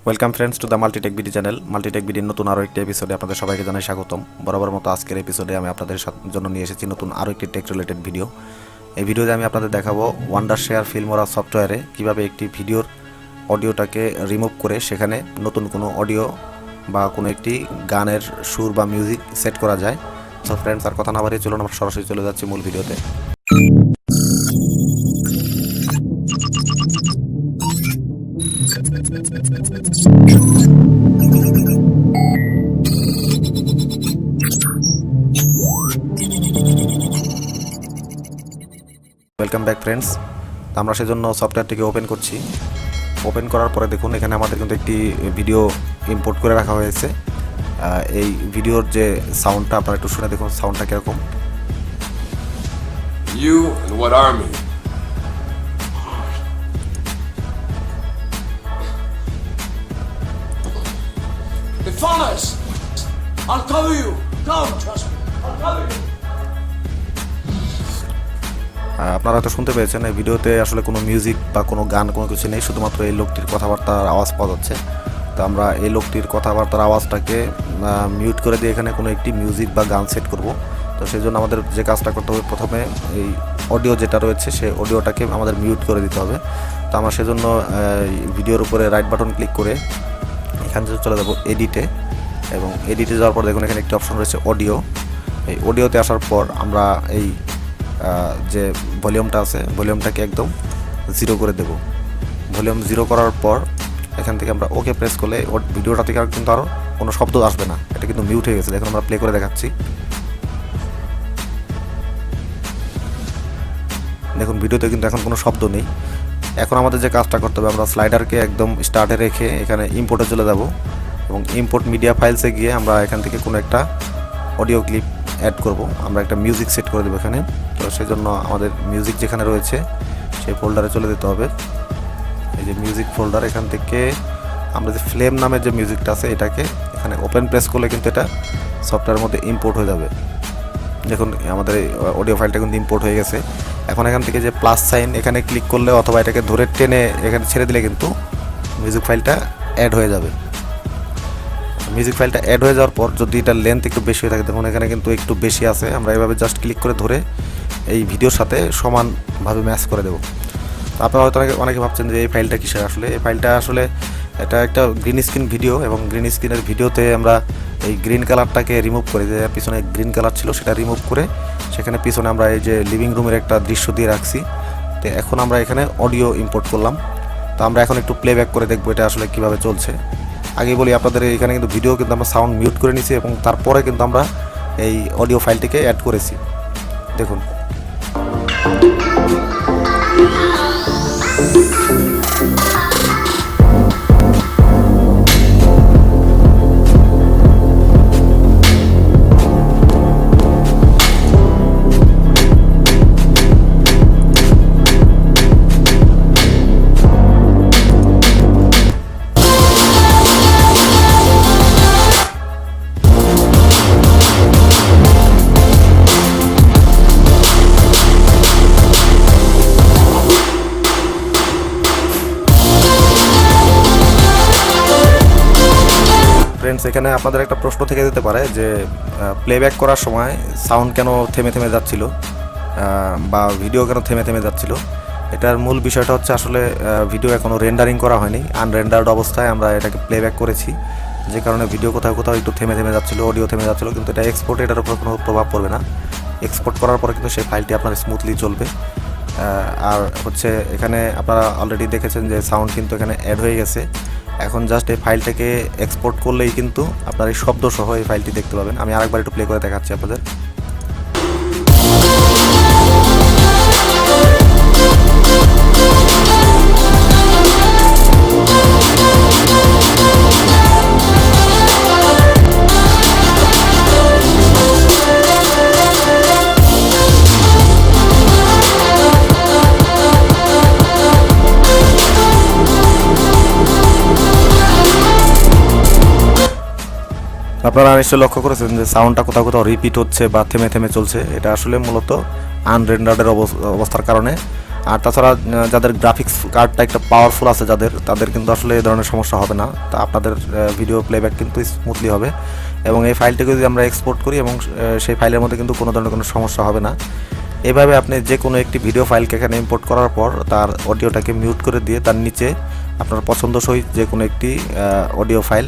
Welcome friends to the multitechbd channel. multitechbd নতুন আরও একটি এপিসোডে আপনাদের সবাইকে জানাই স্বাগতম। বরাবর মতো আজকের এপিসোডে আমি আপনাদের জন্য নিয়ে এসেছি নতুন আরও একটি টেক রিলেটেড ভিডিও। এই ভিডিওতে আমি আপনাদের দেখাবো Wondershare Filmora সফটওয়্যারে কীভাবে একটি ভিডিওর অডিওটাকে রিমুভ করে সেখানে নতুন কোনো অডিও বা কোনো একটি গানের সুর বা মিউজিক সেট করা যায়। সো ফ্রেন্ডস, আর কথা না বাড়িয়ে চলুন আমরা সরাসরি চলে যাচ্ছি মূল ভিডিওতে। Welcome back friends. আমরা সেজন্য সফটওয়্যারটিকে ওপেন করছি। ওপেন করার পরে দেখুন এখানে আমাদের কিন্তু একটি ভিডিও ইম্পোর্ট করে রাখা হয়েছে। এই ভিডিওর যে সাউন্ডটা আপনারা একটু শুনে দেখুন সাউন্ডটা কীরকম। You and what army? They found us! I'll cover you! Come, trust me, I'll cover you! আপনারা তো শুনতে পেয়েছেন এই ভিডিওতে আসলে কোনো মিউজিক বা কোনো গান কোনো কিছু নেই, শুধুমাত্র এই লোকটির কথাবার্তার আওয়াজ পাওয়া যাচ্ছে। তো আমরা এই লোকটির কথাবার্তার আওয়াজটাকে মিউট করে দিয়ে এখানে কোনো একটি মিউজিক বা গান সেট করব। তো সেই জন্য আমাদের যে কাজটা করতে হবে, প্রথমে এই অডিও যেটা রয়েছে সেই অডিওটাকে আমাদের মিউট করে দিতে হবে। তো আমরা সেজন্য ভিডিওর উপরে রাইট বাটন ক্লিক করে এখান থেকে চলে যাবো এডিটে, এবং এডিটে যাওয়ার পর দেখুন এখানে একটি অপশন রয়েছে অডিও। এই অডিওতে আসার পর আমরা এই যে ভলিউমটা আছে ভলিউমটাকে একদম 0 করে দেব। ভলিউম 0 করার পর এখান থেকে আমরা ওকে প্রেস করলে ভিডিওটা থেকে কিন্তু আরও কোনো শব্দ আসবে না, এটা কিন্তু মিউট হয়ে গেছে। দেখুন আমরা প্লে করে দেখাচ্ছি। দেখুন ভিডিওতে কিন্তু এখন কোনো শব্দ নেই। এখন আমাদের যে কাজটা করতে হবে, আমরা স্লাইডারকে একদম স্টার্টে রেখে এখানে ইম্পোর্টে চলে যাব, এবং ইম্পোর্ট মিডিয়া ফাইলসে গিয়ে আমরা এখান থেকে কোনো একটা অডিও ক্লিপ অ্যাড করব। আমরা একটা মিউজিক সেট করে দেবো এখানে। তো সেই জন্য আমাদের মিউজিক যেখানে রয়েছে সেই ফোল্ডারে চলে যেতে হবে। এই যে মিউজিক ফোল্ডার, এখান থেকে আমরা যে ফ্লেম নামের যে মিউজিকটা আছে এটাকে এখানে ওপেন প্রেস করলে কিন্তু এটা সফটওয়্যারের মধ্যে ইম্পোর্ট হয়ে যাবে। দেখুন আমাদের এই অডিও ফাইলটা কিন্তু ইম্পোর্ট হয়ে গেছে। এখন এখান থেকে যে প্লাস সাইন এখানে ক্লিক করলে অথবা এটাকে ধরে টেনে এখানে ছেড়ে দিলে কিন্তু মিউজিক ফাইলটা অ্যাড হয়ে যাবে। মিউজিক ফাইলটা অ্যাড হয়ে যাওয়ার পর যদি এটার লেন্থ একটু বেশি হয়ে থাকে, দেখুন এখানে কিন্তু একটু বেশি আছে, আমরা এভাবে জাস্ট ক্লিক করে ধরে এই ভিডিওর সাথে সমানভাবে ম্যাচ করে দেবো। আপনারা হয়তো অনেকে ভাবছেন যে এই ফাইলটা কিসের। আসলে এই ফাইলটা আসলে এটা একটা গ্রিন স্ক্রিন ভিডিও, এবং গ্রিন স্ক্রিনের ভিডিওতে আমরা এই গ্রিন কালারটাকে রিমুভ করে, যে পিছনে গ্রিন কালার ছিল সেটা রিমুভ করে সেখানে পিছনে আমরা এই যে লিভিং রুমের একটা দৃশ্য দিয়ে রাখছি। তো এখন আমরা এখানে অডিও ইম্পোর্ট করলাম। তো আমরা এখন একটু প্লেব্যাক করে দেখবো এটা আসলে কীভাবে চলছে। আগে বলি আপনাদের, এখানে কিন্তু ভিডিও কিন্তু আমরা সাউন্ড মিউট করে নিয়েছি, এবং তারপরে কিন্তু আমরা এই অডিও ফাইলটিকে অ্যাড করেছি। দেখুন ফ্রেন্ডস, এখানে আপনাদের একটা প্রশ্ন থেকে যেতে পারে যে প্লেব্যাক করার সময় সাউন্ড কেন থেমে থেমে যাচ্ছিল বা ভিডিও কেন থেমে থেমে যাচ্ছিল। এটার মূল বিষয়টা হচ্ছে আসলে ভিডিও এখনও রেন্ডারিং করা হয়নি, আনরেন্ডার্ড অবস্থায় আমরা এটাকে প্লেব্যাক করেছি, যে কারণে ভিডিও কোথাও কোথাও একটু থেমে থেমে যাচ্ছিলো, অডিও থেমে যাচ্ছিলো। কিন্তু এটা এক্সপোর্টে এটার উপর কোনো প্রভাব পড়বে না। এক্সপোর্ট করার পরে কিন্তু সেই ফাইলটি আপনার স্মুথলি চলবে। আর হচ্ছে এখানে আপনারা অলরেডি দেখেছেন যে সাউন্ড কিন্তু এখানে অ্যাড হয়ে গেছে। এখন জাস্ট এই ফাইলটাকে এক্সপোর্ট করলেই কিন্তু আপনার এই শব্দ সহ এই ফাইলটি দেখতে পাবেন। আমি আরেকবার একটু প্লে করে দেখাচ্ছি আপনাদের। আপনারা নিশ্চয়ই লক্ষ্য করেছেন যে সাউন্ডটা কোথাও কোথাও রিপিট হচ্ছে বা থেমে থেমে চলছে। এটা আসলে মূলত আনরেন্ডার্ডের অবস্থার কারণে। আর তাছাড়া যাদের গ্রাফিক্স কার্ডটা একটা পাওয়ারফুল আছে তাদের কিন্তু আসলে এই ধরনের সমস্যা হবে না। তা আপনাদের ভিডিও প্লেব্যাক কিন্তু স্মুথলি হবে। এবং এই ফাইলটিকে যদি আমরা এক্সপোর্ট করি এবং সেই ফাইলের মধ্যে কিন্তু কোনো ধরনের কোনো সমস্যা হবে না। এভাবে আপনি যে কোনো একটি ভিডিও ফাইলকে এখানে ইম্পোর্ট করার পর তার অডিওটাকে মিউট করে দিয়ে তার নিচে আপনার পছন্দসই যে কোনো একটি অডিও ফাইল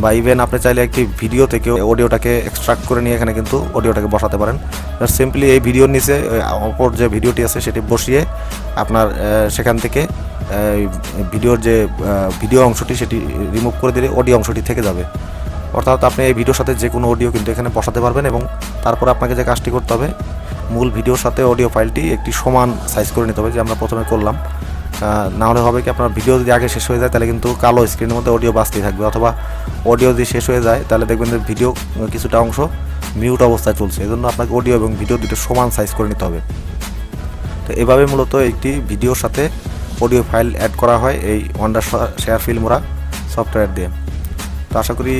বা ইভেন আপনি চাইলে একটি ভিডিও থেকে অডিওটাকে এক্সট্রাক্ট করে নিয়ে এখানে কিন্তু অডিওটাকে বসাতে পারেন। সিম্পলি এই ভিডিওর নিচে অপর যে ভিডিওটি আছে সেটি বসিয়ে আপনার সেখান থেকে ভিডিওর যে ভিডিও অংশটি সেটি রিমুভ করে দিলে অডিও অংশটি থেকে যাবে। অর্থাৎ আপনি এই ভিডিওর সাথে যে কোনো অডিও কিন্তু এখানে বসাতে পারবেন এবং তারপরে আপনাকে যে কাজটি করতে হবে, মূল ভিডিওর সাথে অডিও ফাইলটি একটি সমান সাইজ করে নিতে হবে, যে আমরা প্রথমে করলাম। না হলে হবে কি, আপনার ভিডিও যদি আগে শেষ হয়ে যায় তাহলে কিন্তু কালো স্ক্রিনের মধ্যে অডিও বাজতেই থাকবে, অথবা অডিও যদি শেষ হয়ে যায় তাহলে দেখবেন যে ভিডিও কিছুটা অংশ মিউট অবস্থায় চলছে। এই জন্য আপনাকে অডিও এবং ভিডিও দুটো সমান সাইজ করে নিতে হবে। তো এভাবে মূলত একটি ভিডিওর সাথে অডিও ফাইল অ্যাড করা হয় এই ওয়ান্ডারশেয়ার ফিল্মোরা সফটওয়্যার দিয়ে। তো আশা করি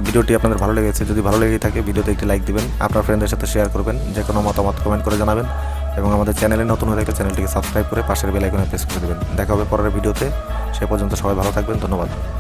ভিডিওটি আপনাদের ভালো লেগেছে। যদি ভালো লেগে থাকে ভিডিওতে একটি লাইক দিবেন, আপনার ফ্রেন্ডদের সাথে শেয়ার করবেন, যে কোনো মতামত কমেন্ট করে জানাবেন এবং আমাদের চ্যানেলে নতুন হয়ে থাকলে চ্যানেলটিকে সাবস্ক্রাইব করে পাশের বেল আইকনে প্রেস করে দেবেন। দেখা হবে পরের ভিডিওতে। সে পর্যন্ত সবাই ভালো থাকবেন। ধন্যবাদ।